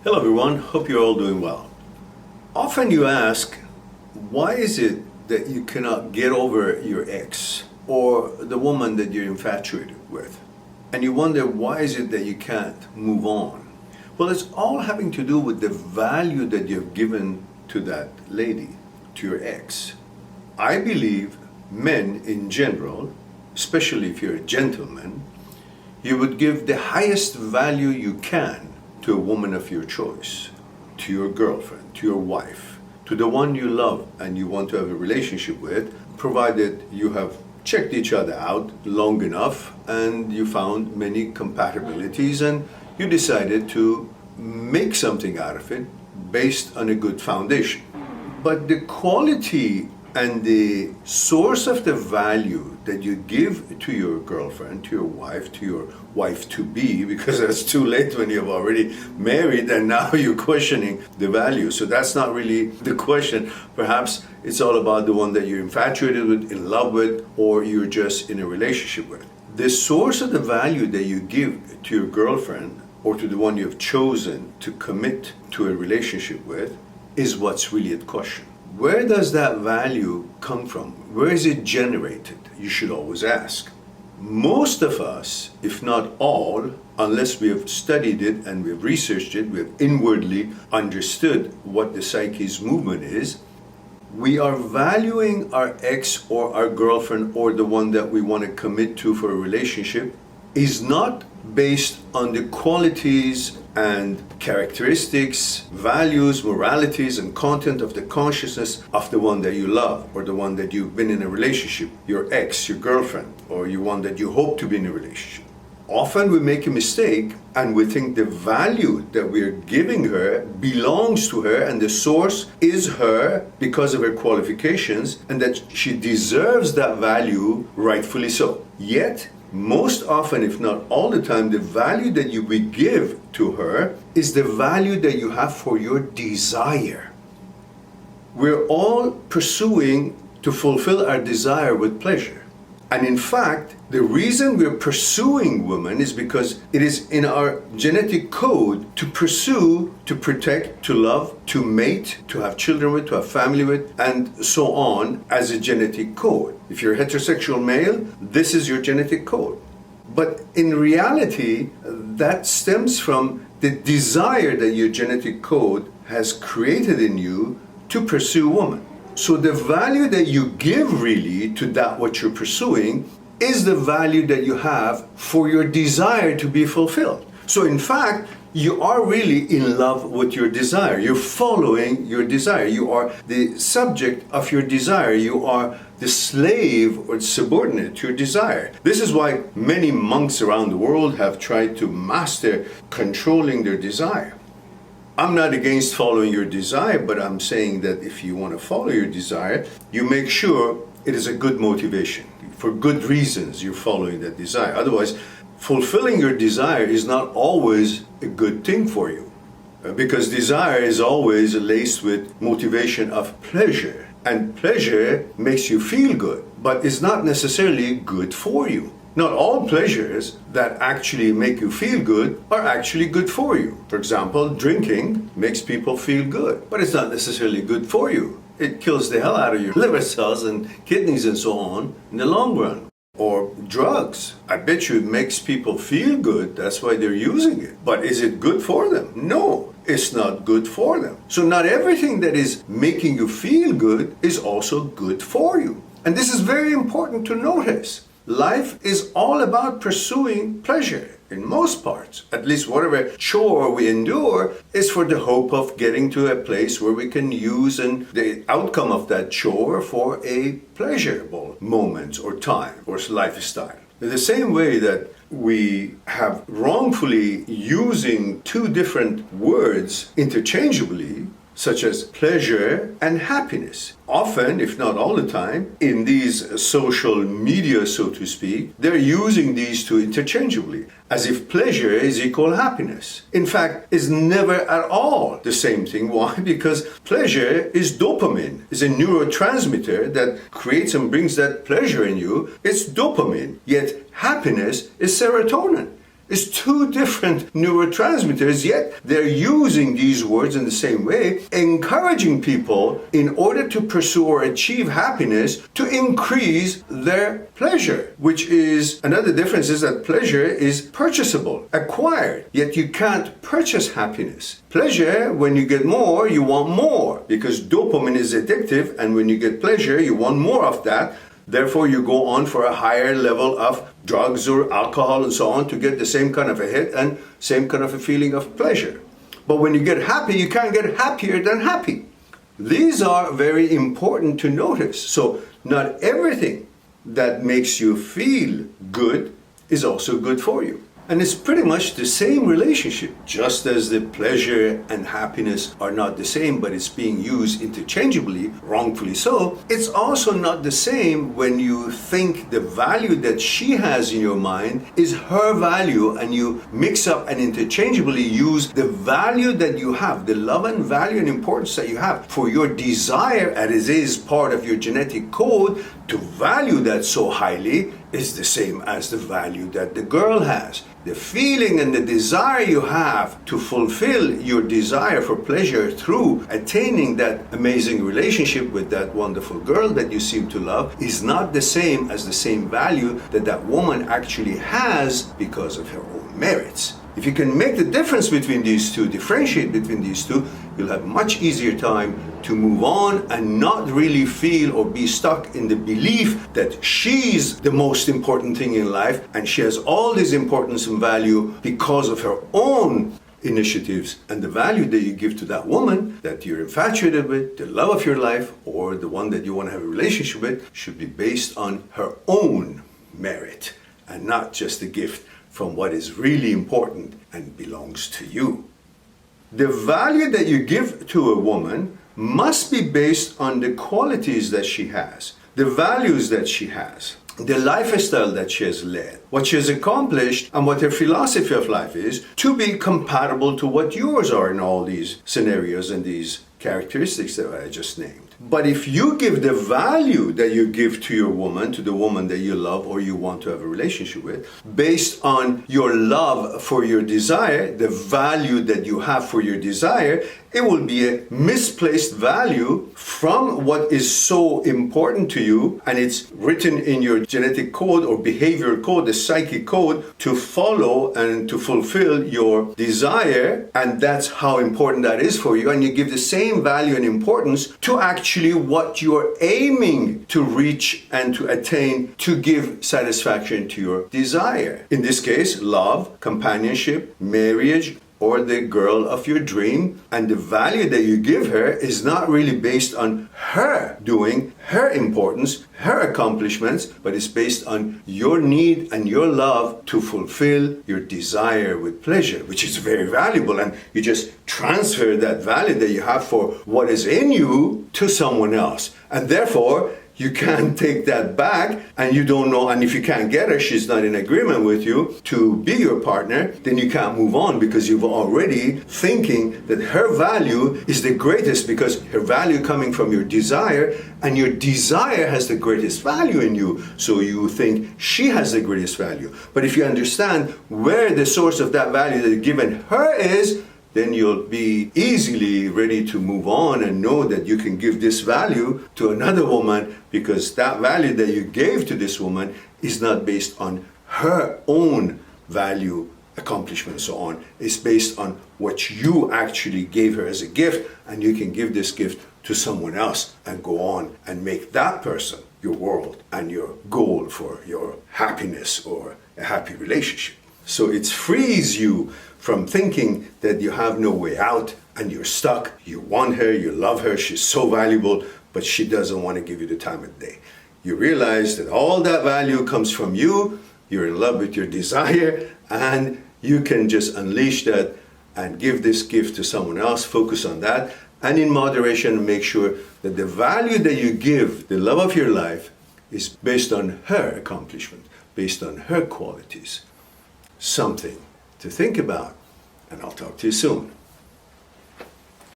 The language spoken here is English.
Hello everyone, hope you're all doing well. Often you ask, why is it that you cannot get over your ex or the woman that you're infatuated with? And you wonder, why is it that you can't move on? Well, it's all having to do with the value that you've given to that lady, to your ex. I believe men in general, especially if you're a gentleman, you would give the highest value you can to a woman of your choice, to your girlfriend, to your wife, to the one you love and you want to have a relationship with, provided you have checked each other out long enough and you found many compatibilities and you decided to make something out of it based on a good foundation. But the quality and the source of the value that you give to your girlfriend, to your wife to be, because it's too late when you've already married and now you're questioning the value. So that's not really the question. Perhaps it's all about the one that you're infatuated with, in love with, or you're just in a relationship with. The source of the value that you give to your girlfriend or to the one you've chosen to commit to a relationship with is what's really at question. Where does that value come from? Where is it generated? You should always ask. Most of us, if not all, unless we have studied it and we've researched it, we have inwardly understood what the Psyche's movement is, we are valuing our ex or our girlfriend or the one that we want to commit to for a relationship is not based on the qualities and characteristics, values, moralities, and content of the consciousness of the one that you love or the one that you've been in a relationship, your ex, your girlfriend, or you one that you hope to be in a relationship. Often we make a mistake and we think the value that we're giving her belongs to her and the source is her because of her qualifications and that she deserves that value rightfully so. Yet, most often, if not all the time, the value that you will give to her is the value that you have for your desire. We're all pursuing to fulfill our desire with pleasure. And in fact, the reason we're pursuing women is because it is in our genetic code to pursue, to protect, to love, to mate, to have children with, to have family with, and so on as a genetic code. If you're a heterosexual male, this is your genetic code. But in reality, that stems from the desire that your genetic code has created in you to pursue woman. So the value that you give really to that what you're pursuing is the value that you have for your desire to be fulfilled. So in fact, you are really in love with your desire. You're following your desire. You are the subject of your desire. You are the slave or subordinate to your desire. This is why many monks around the world have tried to master controlling their desire. I'm not against following your desire, but I'm saying that if you want to follow your desire, you make sure it is a good motivation. For good reasons, you're following that desire. Otherwise, fulfilling your desire is not always a good thing for you. Because desire is always laced with motivation of pleasure. And pleasure makes you feel good, but it's not necessarily good for you. Not all pleasures that actually make you feel good are actually good for you. For example, drinking makes people feel good, but it's not necessarily good for you. It kills the hell out of your liver cells and kidneys and so on in the long run. Or drugs. I bet you it makes people feel good, that's why they're using it. But is it good for them? No, it's not good for them. So not everything that is making you feel good is also good for you. And this is very important to notice. Life is all about pursuing pleasure in most parts. At least whatever chore we endure is for the hope of getting to a place where we can use and the outcome of that chore for a pleasurable moment or time or lifestyle. In the same way that we have wrongfully using two different words interchangeably, such as pleasure and happiness. Often, if not all the time, in these social media, so to speak, they're using these two interchangeably, as if pleasure is equal happiness. In fact, it's never at all the same thing. Why? Because pleasure is dopamine, is a neurotransmitter that creates and brings that pleasure in you. It's dopamine, yet happiness is serotonin. It's two different neurotransmitters, yet they're using these words in the same way, encouraging people in order to pursue or achieve happiness to increase their pleasure, which is another difference is that pleasure is purchasable, acquired, yet you can't purchase happiness. Pleasure, when you get more, you want more because dopamine is addictive, and when you get pleasure, you want more of that. Therefore, you go on for a higher level of drugs or alcohol and so on to get the same kind of a hit and same kind of a feeling of pleasure. But when you get happy, you can't get happier than happy. These are very important to notice. So not everything that makes you feel good is also good for you. And it's pretty much the same relationship, just as the pleasure and happiness are not the same, but it's being used interchangeably, wrongfully so. It's also not the same when you think the value that she has in your mind is her value, and you mix up and interchangeably use the value that you have, the love and value and importance that you have for your desire, as it is part of your genetic code, to value that so highly is the same as the value that the girl has. The feeling and the desire you have to fulfill your desire for pleasure through attaining that amazing relationship with that wonderful girl that you seem to love is not the same as the same value that that woman actually has because of her own merits. If you can make the difference between these two, differentiate between these two, you'll have much easier time to move on and not really feel or be stuck in the belief that she's the most important thing in life and she has all this importance and value because of her own initiatives, and the value that you give to that woman that you're infatuated with, the love of your life, or the one that you want to have a relationship with, should be based on her own merit and not just a gift from what is really important and belongs to you. The value that you give to a woman must be based on the qualities that she has, the values that she has, the lifestyle that she has led, what she has accomplished, and what her philosophy of life is, to be compatible to what yours are in all these scenarios and these characteristics that I just named. But if you give the value that you give to your woman, to the woman that you love or you want to have a relationship with, based on your love for your desire, the value that you have for your desire, it will be a misplaced value from what is so important to you, and it's written in your genetic code or behavioral code, the psyche code, to follow and to fulfill your desire, and that's how important that is for you, and you give the same value and importance to actually what you're aiming to reach and to attain to give satisfaction to your desire. In this case, love, companionship, marriage, or the girl of your dream, and the value that you give her is not really based on her doing, her importance, her accomplishments, but it's based on your need and your love to fulfill your desire with pleasure, which is very valuable, and you just transfer that value that you have for what is in you to someone else, and therefore you can't take that back, and you don't know, and if you can't get her, she's not in agreement with you to be your partner, then you can't move on because you've already thinking that her value is the greatest because her value coming from your desire, and your desire has the greatest value in you. So you think she has the greatest value. But if you understand where the source of that value that you've given her is, then you'll be easily ready to move on and know that you can give this value to another woman because that value that you gave to this woman is not based on her own value, accomplishment, and so on. It's based on what you actually gave her as a gift, and you can give this gift to someone else and go on and make that person your world and your goal for your happiness or a happy relationship. So it frees you from thinking that you have no way out and you're stuck. You want her, you love her, she's so valuable, but she doesn't want to give you the time of day. You realize that all that value comes from you, you're in love with your desire, and you can just unleash that and give this gift to someone else, focus on that, and in moderation make sure that the value that you give, the love of your life, is based on her accomplishment, based on her qualities. Something to think about, and I'll talk to you soon.